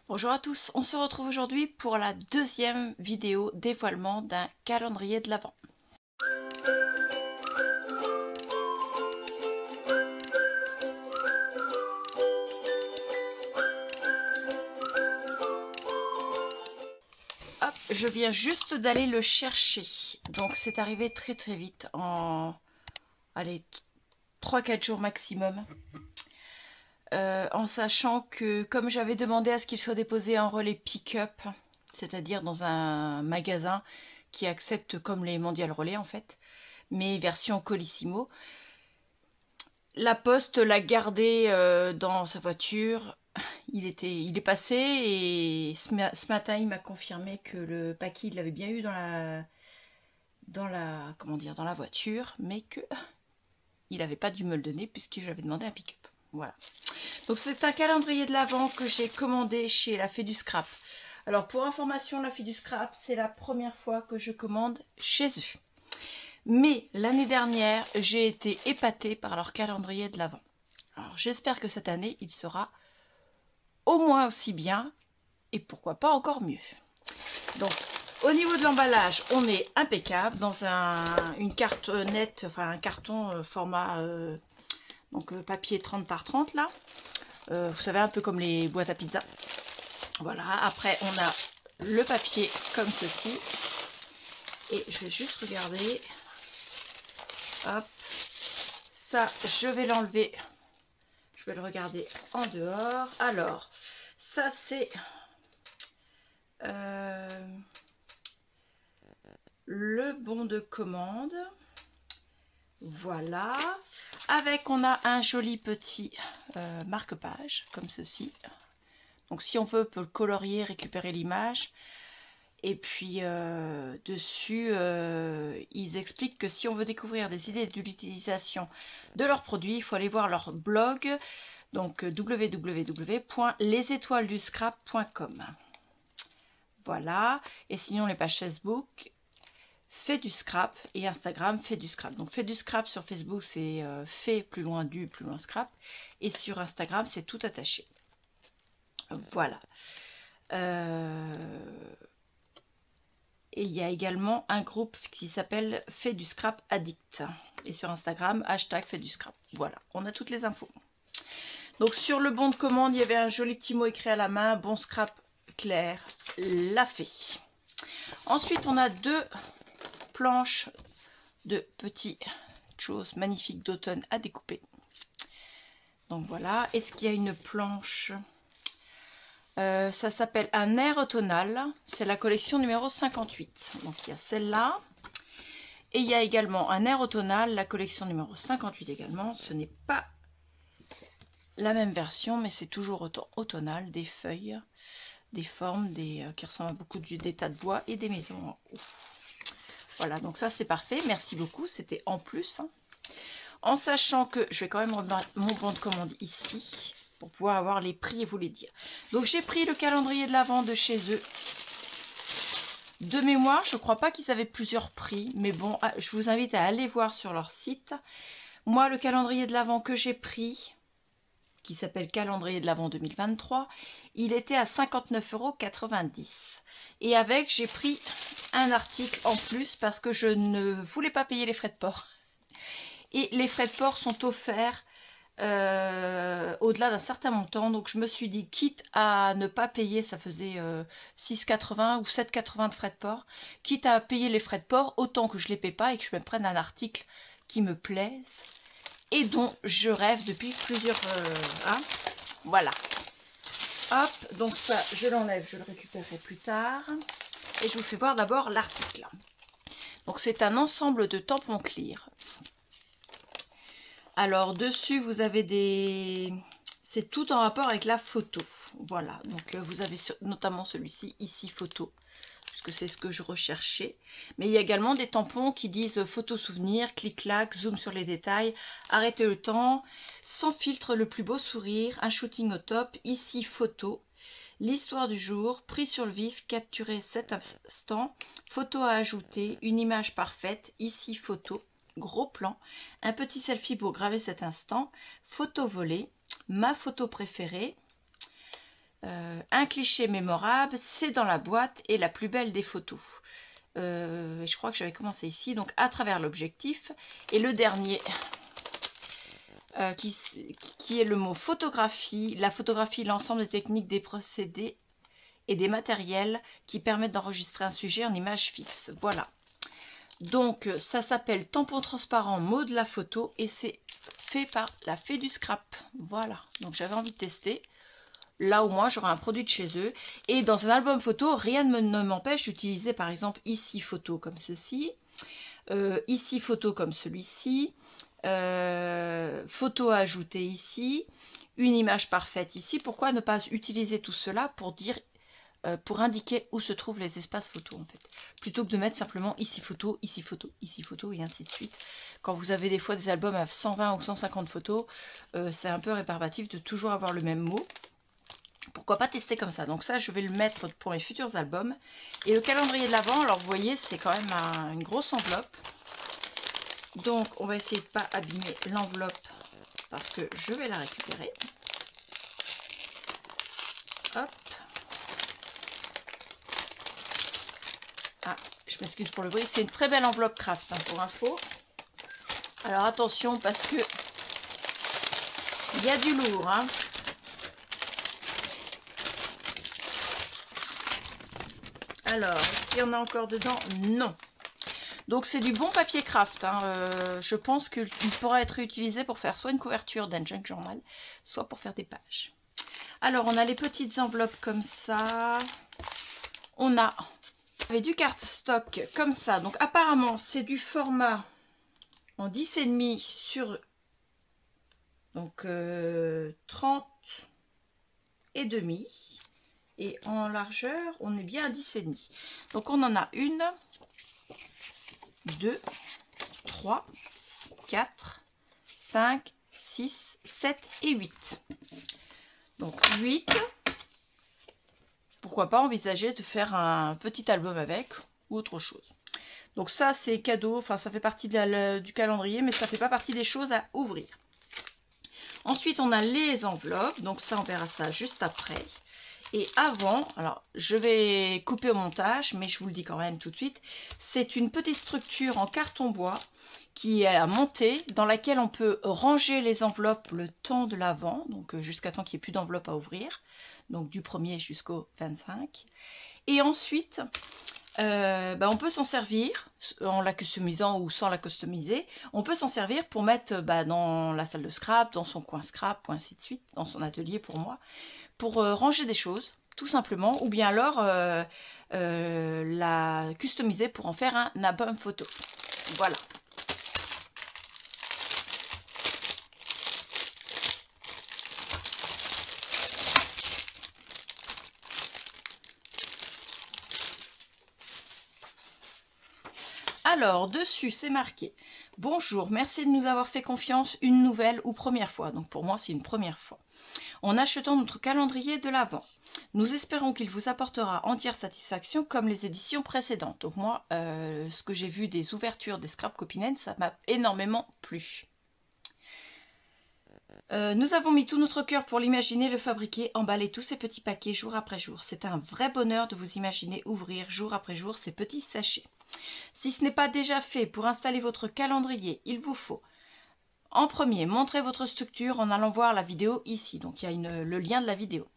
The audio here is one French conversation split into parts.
Bonjour à tous, on se retrouve aujourd'hui pour la deuxième vidéo dévoilement d'un calendrier de l'Avent. Hop, je viens juste d'aller le chercher, donc c'est arrivé très vite en allez, 3-4 jours maximum. En sachant que comme j'avais demandé à ce qu'il soit déposé en relais pick-up, c'est-à-dire dans un magasin qui accepte comme les Mondial Relais en fait, mais version Colissimo, la poste l'a gardé dans sa voiture. Il est passé et ce matin il m'a confirmé que le paquet il l'avait bien eu dans la voiture, mais que il n'avait pas dû me le donner puisque j'avais demandé un pick-up. Voilà. Donc c'est un calendrier de l'Avent que j'ai commandé chez La Fée du Scrap. Alors pour information, La Fée du Scrap, c'est la première fois que je commande chez eux. Mais l'année dernière, j'ai été épatée par leur calendrier de l'Avent. Alors j'espère que cette année, il sera au moins aussi bien et pourquoi pas encore mieux. Donc au niveau de l'emballage, on est impeccable dans une carte nette, enfin un carton format papier 30 par 30 là. Vous savez, un peu comme les boîtes à pizza. Voilà, après on a le papier comme ceci. Et je vais juste regarder. Hop. Ça, je vais l'enlever. Je vais le regarder en dehors. Alors, ça c'est le bon de commande. Voilà. Avec, on a un joli petit marque-page, comme ceci. Donc si on veut, on peut le colorier, récupérer l'image. Et puis dessus, ils expliquent que si on veut découvrir des idées de l'utilisation de leurs produits, il faut aller voir leur blog, donc www.lesétoilesduscrap.com. Voilà. Et sinon, les pages Facebook, Fait du Scrap, et Instagram, Fait du Scrap. Donc Fait du Scrap sur Facebook, c'est fait plus loin du, plus loin scrap. Et sur Instagram, c'est tout attaché. Voilà. Et il y a également un groupe qui s'appelle Fait du Scrap Addict. Et sur Instagram, hashtag Fait du Scrap. Voilà, on a toutes les infos. Donc sur le bon de commande, il y avait un joli petit mot écrit à la main. Bon scrap clair, la fée. Ensuite, on a deux planches de petites choses magnifiques d'automne à découper. Donc voilà, est-ce qu'il y a une planche ça s'appelle un air automnal, c'est la collection numéro 58. Donc il y a celle-là. Et il y a également un air automnal, la collection numéro 58 également. Ce n'est pas la même version, mais c'est toujours automnal, des feuilles, des formes, qui ressemblent à beaucoup des tas de bois et des maisons en haut. Voilà, donc ça c'est parfait, merci beaucoup, c'était en plus. En sachant que, je vais quand même remettre mon bon de commande ici, pour pouvoir avoir les prix et vous les dire. Donc j'ai pris le calendrier de l'Avent de chez eux. De mémoire, je ne crois pas qu'ils avaient plusieurs prix, mais bon, je vous invite à aller voir sur leur site. Moi, le calendrier de l'Avent que j'ai pris, qui s'appelle Calendrier de l'Avent 2023, il était à 59,90 €. Et avec, j'ai pris un article en plus parce que je ne voulais pas payer les frais de port. Et les frais de port sont offerts au-delà d'un certain montant, donc je me suis dit, quitte à ne pas payer, ça faisait 6,80 ou 7,80 de frais de port, quitte à payer les frais de port, autant que je les paie pas et que je me prenne un article qui me plaise et dont je rêve depuis plusieurs voilà. Hop, donc ça je l'enlève, je le récupérerai plus tard et je vous fais voir d'abord l'article. Donc c'est un ensemble de tampons clear. Alors dessus vous avez des... C'est tout en rapport avec la photo. Voilà, donc vous avez notamment celui-ci, ici photo, puisque c'est ce que je recherchais. Mais il y a également des tampons qui disent photo souvenir, clic-clac, zoom sur les détails, arrêtez le temps, sans filtre, le plus beau sourire, un shooting au top, ici photo, l'histoire du jour, pris sur le vif, capturer cet instant, photo à ajouter, une image parfaite, ici photo, gros plan, un petit selfie pour graver cet instant, photo volée, ma photo préférée, Un cliché mémorable, c'est dans la boîte et la plus belle des photos. Je crois que j'avais commencé ici, donc à travers l'objectif. Et le dernier, qui est le mot photographie. La photographie, l'ensemble des techniques, des procédés et des matériels qui permettent d'enregistrer un sujet en image fixe. Voilà. Donc ça s'appelle tampon transparent mot de la photo et c'est fait par la Fée du Scrap. Voilà, donc j'avais envie de tester. Là au moins j'aurai un produit de chez eux. Et dans un album photo, rien ne m'empêche d'utiliser par exemple ici photo comme ceci, ici photo comme celui-ci, photo à ajouter ici, une image parfaite ici. Pourquoi ne pas utiliser tout cela pour dire, pour indiquer où se trouvent les espaces photos en fait, plutôt que de mettre simplement ici photo, ici photo, ici photo et ainsi de suite. Quand vous avez des fois des albums à 120 ou 150 photos, c'est un peu rébarbatif de toujours avoir le même mot. Pourquoi pas tester comme ça? Donc ça, je vais le mettre pour mes futurs albums. Et le calendrier de l'Avent, alors vous voyez, c'est quand même une grosse enveloppe. Donc on va essayer de ne pas abîmer l'enveloppe parce que je vais la récupérer. Hop. Ah, je m'excuse pour le bruit. C'est une très belle enveloppe craft hein, pour info. Alors attention parce que il y a du lourd. Hein. Alors, est-ce qu'il y en a encore dedans? Non. Donc c'est du bon papier craft. Hein. Je pense qu'il pourra être utilisé pour faire soit une couverture d'un junk journal, soit pour faire des pages. Alors on a les petites enveloppes comme ça. On a du cardstock comme ça. Donc apparemment c'est du format en 10,5 sur donc 30 et demi. Et en largeur, on est bien à 10,5. Donc on en a 1, 2, 3, 4, 5, 6, 7 et 8. Donc 8. Pourquoi pas envisager de faire un petit album avec ou autre chose. Donc ça c'est cadeau, enfin ça fait partie du calendrier, mais ça ne fait pas partie des choses à ouvrir. Ensuite on a les enveloppes, donc ça on verra ça juste après. Et avant, alors je vais couper au montage, mais je vous le dis quand même tout de suite, c'est une petite structure en carton bois qui est à monter, dans laquelle on peut ranger les enveloppes le temps de l'Avent, donc jusqu'à temps qu'il n'y ait plus d'enveloppe à ouvrir, donc du 1er jusqu'au 25. Et ensuite, on peut s'en servir en la customisant ou sans la customiser. On peut s'en servir pour mettre dans la salle de scrap, dans son coin scrap, ou ainsi de suite, dans son atelier pour moi, pour ranger des choses, tout simplement, ou bien alors la customiser pour en faire un album photo. Voilà. Alors, dessus, c'est marqué « Bonjour, merci de nous avoir fait confiance une nouvelle ou première fois. » Donc pour moi, c'est une première fois. En achetant notre calendrier de l'Avent. Nous espérons qu'il vous apportera entière satisfaction comme les éditions précédentes. Donc moi, ce que j'ai vu des ouvertures des Scrap Copines, ça m'a énormément plu. Nous avons mis tout notre cœur pour l'imaginer, le fabriquer, emballer tous ces petits paquets jour après jour. C'est un vrai bonheur de vous imaginer ouvrir jour après jour ces petits sachets. Si ce n'est pas déjà fait, pour installer votre calendrier, il vous faut en premier montrer votre structure en allant voir la vidéo ici. Donc il y a le lien de la vidéo.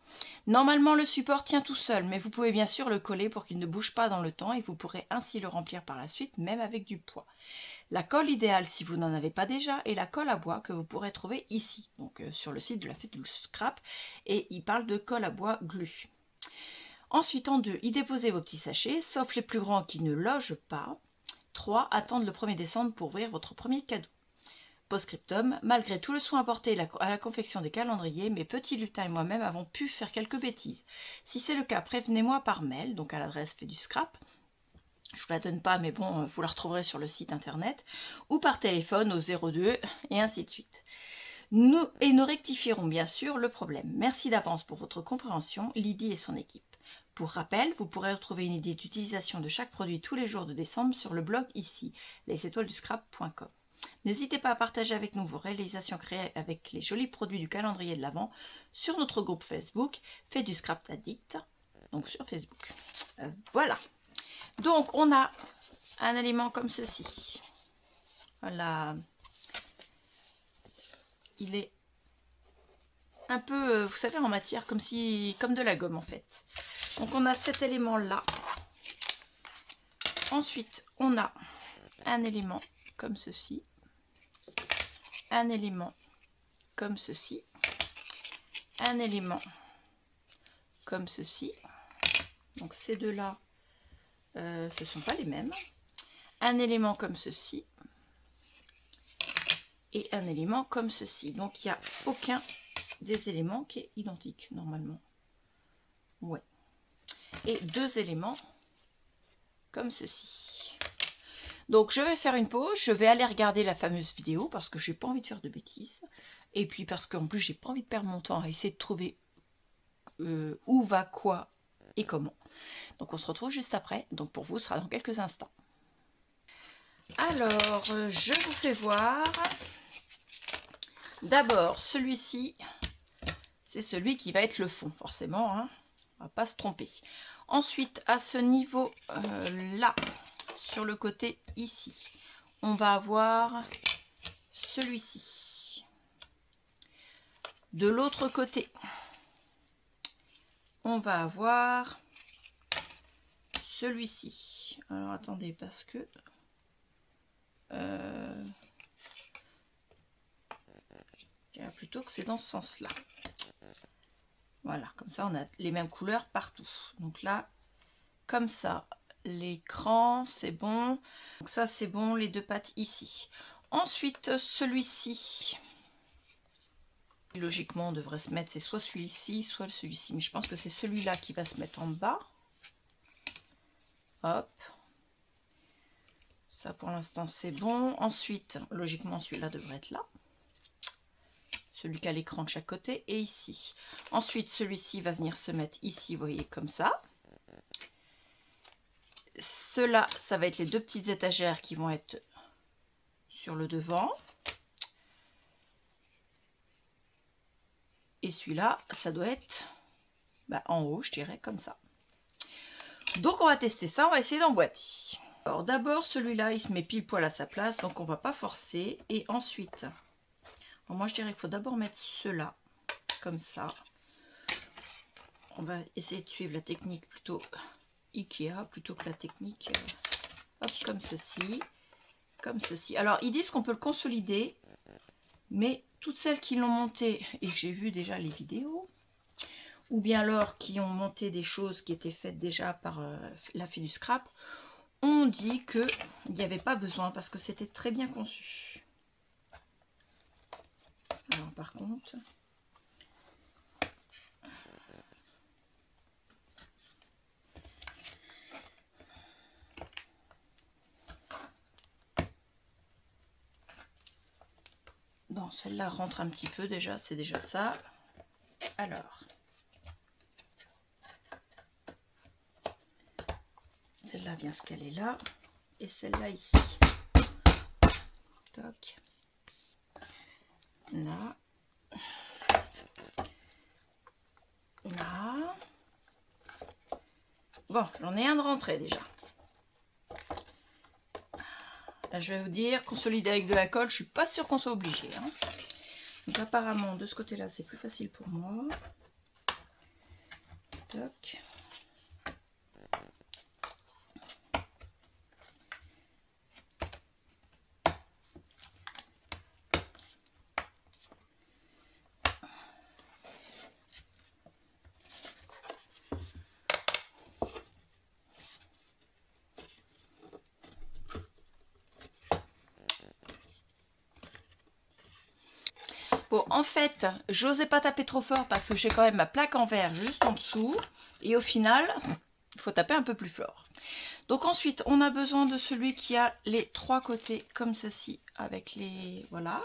Normalement le support tient tout seul, mais vous pouvez bien sûr le coller pour qu'il ne bouge pas dans le temps et vous pourrez ainsi le remplir par la suite, même avec du poids. La colle idéale si vous n'en avez pas déjà est la colle à bois que vous pourrez trouver ici, donc sur le site de la Fée du Scrap, et il parle de colle à bois glu. Ensuite, en 2, y déposez vos petits sachets, sauf les plus grands qui ne logent pas. 3, attendre le 1er décembre pour ouvrir votre premier cadeau. Postscriptum, malgré tout le soin apporté à la confection des calendriers, mes petits lutins et moi-même avons pu faire quelques bêtises. Si c'est le cas, prévenez-moi par mail, donc à l'adresse Fée du Scrap. Je ne vous la donne pas, mais bon, vous la retrouverez sur le site internet, ou par téléphone au 02, et ainsi de suite. Nous rectifierons bien sûr le problème. Merci d'avance pour votre compréhension, Lydie et son équipe. Pour rappel, vous pourrez retrouver une idée d'utilisation de chaque produit tous les jours de décembre sur le blog ici, lesétoilesduscrap.com. N'hésitez pas à partager avec nous vos réalisations créées avec les jolis produits du calendrier de l'Avent sur notre groupe Facebook Fait du Scrap Addict, donc sur Facebook. Voilà. Donc on a un élément comme ceci. Voilà. Il est un peu, vous savez, en matière comme de la gomme en fait. Donc on a cet élément là. Ensuite on a un élément comme ceci. Un élément comme ceci, un élément comme ceci. Donc ces deux-là, ce ne sont pas les mêmes. Un élément comme ceci et un élément comme ceci. Donc il n'y a aucun des éléments qui est identique normalement. Ouais. Et deux éléments comme ceci. Donc je vais faire une pause, je vais aller regarder la fameuse vidéo parce que j'ai pas envie de faire de bêtises. Et puis parce qu'en plus j'ai pas envie de perdre mon temps à essayer de trouver où va quoi et comment. Donc on se retrouve juste après. Donc pour vous, ce sera dans quelques instants. Alors je vous fais voir. D'abord celui-ci, c'est celui qui va être le fond forcément. Hein. On va pas se tromper. Ensuite à ce niveau là. Sur le côté ici, on va avoir celui-ci. De l'autre côté, on va avoir celui-ci. Alors attendez, parce que je dirais plutôt que c'est dans ce sens-là. Voilà, comme ça on a les mêmes couleurs partout. Donc là, comme ça. L'écran, c'est bon. Donc ça, c'est bon, les deux pattes ici. Ensuite, celui-ci. Logiquement, on devrait se mettre, c'est soit celui-ci, soit celui-ci. Mais je pense que c'est celui-là qui va se mettre en bas. Hop. Ça, pour l'instant, c'est bon. Ensuite, logiquement, celui-là devrait être là. Celui qui a l'écran de chaque côté. Et ici. Ensuite, celui-ci va venir se mettre ici, vous voyez, comme ça. Ceux-là, ça va être les deux petites étagères qui vont être sur le devant. Et celui-là, ça doit être en haut, je dirais, comme ça. Donc, on va tester ça, on va essayer d'emboîter. Alors, d'abord, celui-là, il se met pile poil à sa place, donc on va pas forcer. Et ensuite, moi, je dirais qu'il faut d'abord mettre ceux-là, comme ça. On va essayer de suivre la technique plutôt Ikea plutôt que la technique hop, comme ceci, comme ceci. Alors ils disent qu'on peut le consolider, mais toutes celles qui l'ont monté et que j'ai vu déjà les vidéos, ou bien alors qui ont monté des choses qui étaient faites déjà par la fée du scrap, ont dit que il n'y avait pas besoin parce que c'était très bien conçu. Alors par contre, bon, celle-là rentre un petit peu déjà, c'est déjà ça. Alors, celle-là vient se caler là, et celle-là ici. Toc. Là. Là. Bon, j'en ai un de rentrée déjà. Là, je vais vous dire, consolider avec de la colle, je suis pas sûre qu'on soit obligé. Hein. Donc apparemment, de ce côté-là, c'est plus facile pour moi. Toc. Bon, en fait, j'osais pas taper trop fort parce que j'ai quand même ma plaque en verre juste en dessous. Et au final, il faut taper un peu plus fort. Donc ensuite, on a besoin de celui qui a les trois côtés comme ceci, avec les, voilà,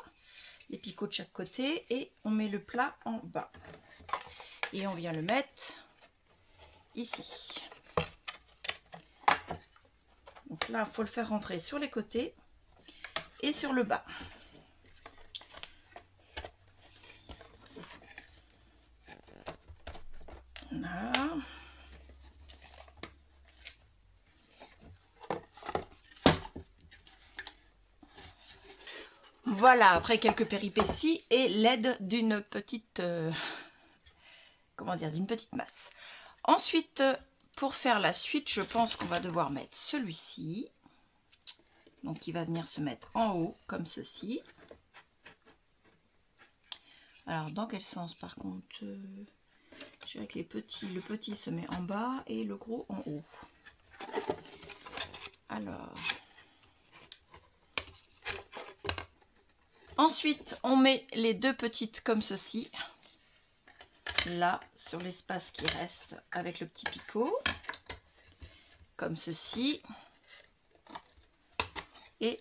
les picots de chaque côté. Et on met le plat en bas. Et on vient le mettre ici. Donc là, il faut le faire rentrer sur les côtés. et sur le bas. Voilà. Voilà, après quelques péripéties et l'aide d'une petite, comment dire, d'une petite masse. Ensuite, pour faire la suite, je pense qu'on va devoir mettre celui-ci. Donc, il va venir se mettre en haut, comme ceci. Alors, dans quel sens, par contre je dirais que le petit se met en bas et le gros en haut. Alors... Ensuite, on met les deux petites comme ceci, là, sur l'espace qui reste avec le petit picot, comme ceci, et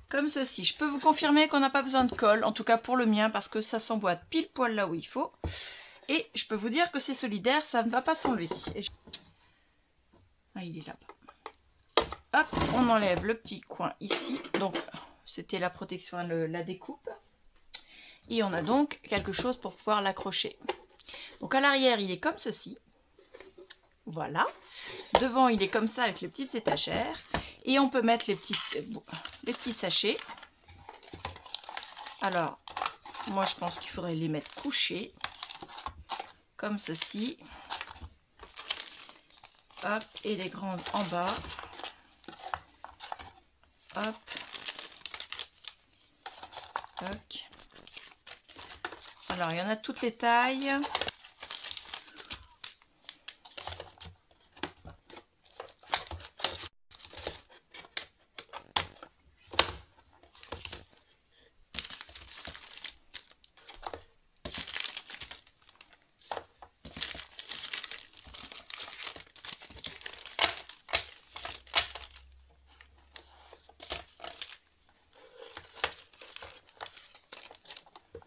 comme ceci. Je peux vous confirmer qu'on n'a pas besoin de colle, en tout cas pour le mien, parce que ça s'emboîte pile poil là où il faut. Et je peux vous dire que c'est solidaire, ça ne va pas s'enlever. Ah, il est là-bas. Hop, on enlève le petit coin ici, donc... C'était la protection, la découpe. Et on a donc quelque chose pour pouvoir l'accrocher. Donc à l'arrière, il est comme ceci. Voilà. Devant, il est comme ça avec les petites étagères. Et on peut mettre les petits sachets. Alors, moi je pense qu'il faudrait les mettre couchés. Comme ceci. Hop, et les grandes en bas. Hop. Toc. Alors, il y en a toutes les tailles.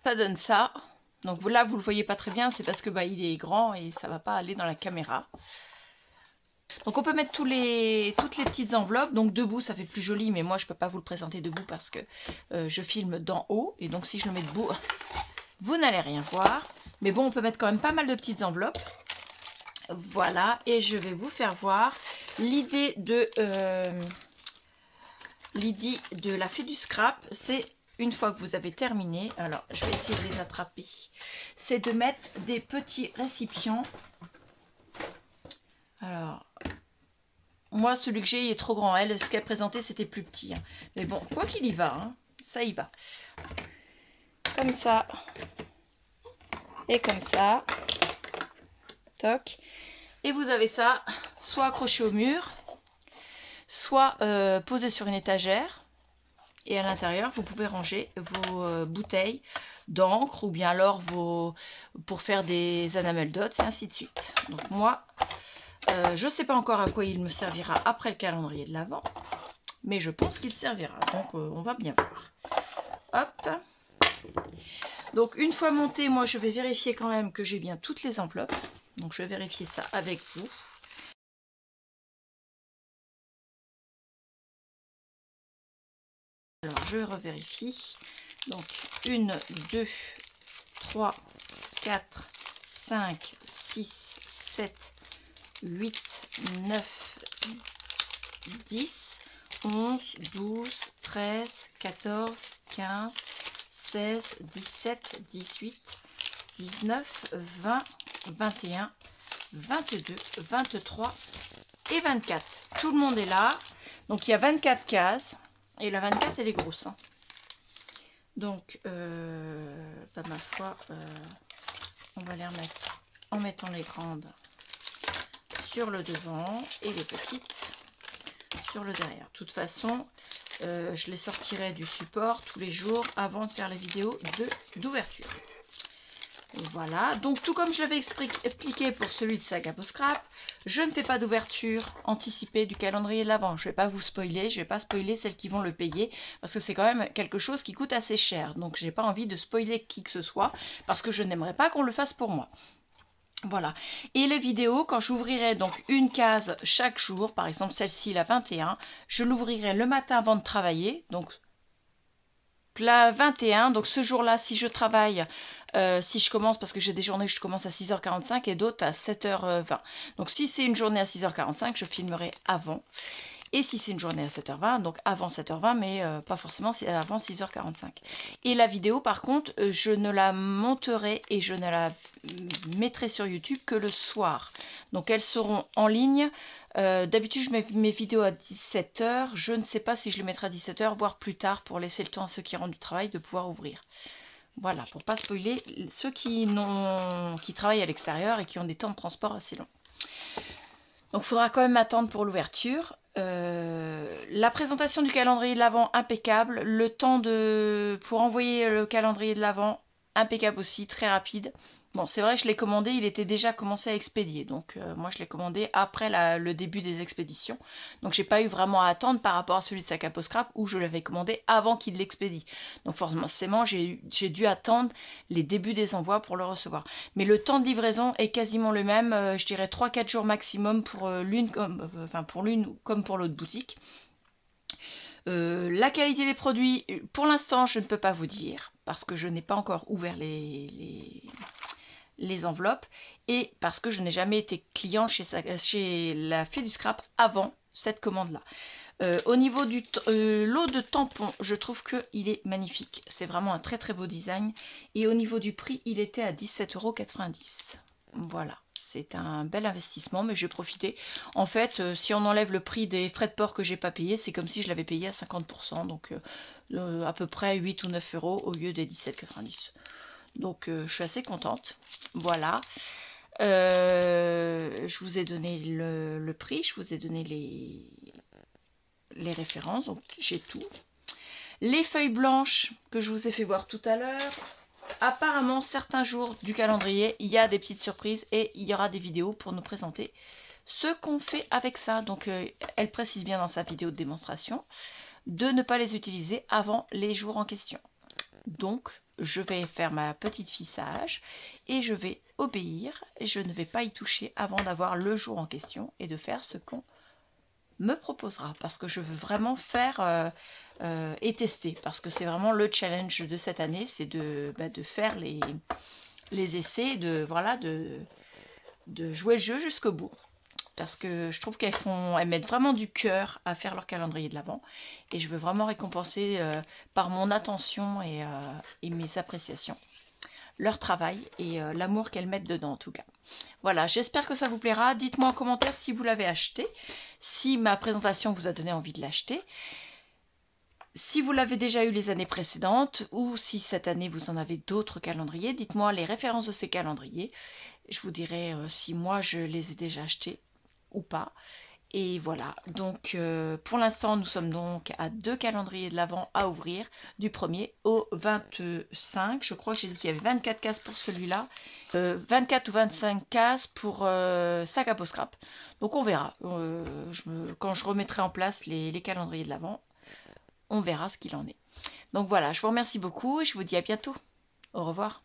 Ça donne ça. Donc là, vous le voyez pas très bien, c'est parce que il est grand et ça va pas aller dans la caméra. Donc on peut mettre toutes les petites enveloppes. Donc debout, ça fait plus joli, mais moi je peux pas vous le présenter debout parce que je filme d'en haut. Et donc si je le mets debout, vous n'allez rien voir. Mais bon, on peut mettre quand même pas mal de petites enveloppes. Voilà, et je vais vous faire voir l'idée de la fée du scrap. C'est une fois que vous avez terminé, alors je vais essayer de les attraper, c'est de mettre des petits récipients. Alors, moi celui que j'ai il est trop grand, elle, ce qu'elle présentait c'était plus petit. Hein. Mais bon, quoi qu'il y va, hein, ça y va. Comme ça, et comme ça, toc. Et vous avez ça, soit accroché au mur, soit posé sur une étagère. Et à l'intérieur, vous pouvez ranger vos bouteilles d'encre ou bien alors pour faire des enamel dots et ainsi de suite. Donc moi, je ne sais pas encore à quoi il me servira après le calendrier de l'Avent, mais je pense qu'il servira. Donc on va bien voir. Hop. Donc une fois monté, moi je vais vérifier quand même que j'ai bien toutes les enveloppes. Donc je vais vérifier ça avec vous. Alors je revérifie. Donc 1, 2, 3, 4, 5, 6, 7, 8, 9, 10, 11, 12, 13, 14, 15, 16, 17, 18, 19, 20, 21, 22, 23 et 24. Tout le monde est là. Donc il y a 24 cases. Et la 24 elle est grosse. Hein. Donc, ma foi, on va les remettre en mettant les grandes sur le devant et les petites sur le derrière. De toute façon, je les sortirai du support tous les jours avant de faire les vidéos d'ouverture. Voilà, donc tout comme je l'avais expliqué pour celui de Saga Beau Scrap, je ne fais pas d'ouverture anticipée du calendrier de l'Avent. Je ne vais pas vous spoiler, je ne vais pas spoiler celles qui vont le payer, parce que c'est quand même quelque chose qui coûte assez cher. Donc je n'ai pas envie de spoiler qui que ce soit, parce que je n'aimerais pas qu'on le fasse pour moi. Voilà. Et les vidéos, quand j'ouvrirai donc une case chaque jour, par exemple celle-ci, la 21, je l'ouvrirai le matin avant de travailler. Donc la 21, donc ce jour-là, si je travaille, si je commence, parce que j'ai des journées où je commence à 6h45 et d'autres à 7h20. Donc si c'est une journée à 6h45, je filmerai avant. Et si c'est une journée à 7h20, donc avant 7h20, mais pas forcément avant 6h45. Et la vidéo, par contre, je ne la monterai et je ne la mettrai sur YouTube que le soir. Donc elles seront en ligne. D'habitude, je mets mes vidéos à 17h. Je ne sais pas si je les mettrai à 17h, voire plus tard, pour laisser le temps à ceux qui rentrent du travail de pouvoir ouvrir. Voilà, pour pas spoiler ceux qui travaillent à l'extérieur et qui ont des temps de transport assez longs. Donc il faudra quand même attendre pour l'ouverture. La présentation du calendrier de l'Avent, impeccable. Le temps pour envoyer le calendrier de l'Avent, impeccable aussi, très rapide. Bon, c'est vrai, je l'ai commandé, il était déjà commencé à expédier. Donc moi, je l'ai commandé après le début des expéditions. Donc j'ai pas eu vraiment à attendre par rapport à celui de Sac à Peau Scrap où je l'avais commandé avant qu'il l'expédie. Donc forcément, j'ai dû attendre les débuts des envois pour le recevoir. Mais le temps de livraison est quasiment le même, je dirais 3-4 jours maximum pour l'une comme pour l'autre boutique. La qualité des produits, pour l'instant, je ne peux pas vous dire parce que je n'ai pas encore ouvert les enveloppes et parce que je n'ai jamais été client chez la Fée du Scrap avant cette commande-là. Au niveau du lot de tampons, je trouve qu'il est magnifique. C'est vraiment un très très beau design. Et au niveau du prix, il était à 17,90 €. Voilà, c'est un bel investissement, mais j'ai profité. En fait, si on enlève le prix des frais de port que j'ai pas payé, c'est comme si je l'avais payé à 50%. Donc à peu près 8 ou 9 € au lieu des 17,90 €. Donc je suis assez contente. Voilà. Je vous ai donné le prix, je vous ai donné les références, donc j'ai tout. Les feuilles blanches que je vous ai fait voir tout à l'heure. Apparemment, certains jours du calendrier, il y a des petites surprises et il y aura des vidéos pour nous présenter ce qu'on fait avec ça. Donc elle précise bien dans sa vidéo de démonstration de ne pas les utiliser avant les jours en question. Donc je vais faire ma petite fissage et je vais obéir et je ne vais pas y toucher avant d'avoir le jour en question et de faire ce qu'on me proposera parce que je veux vraiment faire et tester parce que c'est vraiment le challenge de cette année, c'est de faire les essais, de jouer le jeu jusqu'au bout parce que je trouve elles mettent vraiment du cœur à faire leur calendrier de l'Avent et je veux vraiment récompenser par mon attention et mes appréciations leur travail et l'amour qu'elles mettent dedans en tout cas. Voilà, j'espère que ça vous plaira. Dites-moi en commentaire si vous l'avez acheté, si ma présentation vous a donné envie de l'acheter, si vous l'avez déjà eu les années précédentes ou si cette année vous en avez d'autres calendriers. Dites-moi les références de ces calendriers. Je vous dirai si moi je les ai déjà achetés ou pas. Et voilà, donc pour l'instant nous sommes donc à 2 calendriers de l'Avent à ouvrir, du 1er au 25, je crois que j'ai dit qu'il y avait 24 cases pour celui-là, 24 ou 25 cases pour Sac à Peau Scrap. Donc on verra, quand je remettrai en place les calendriers de l'Avent, on verra ce qu'il en est. Donc voilà, je vous remercie beaucoup et je vous dis à bientôt, au revoir.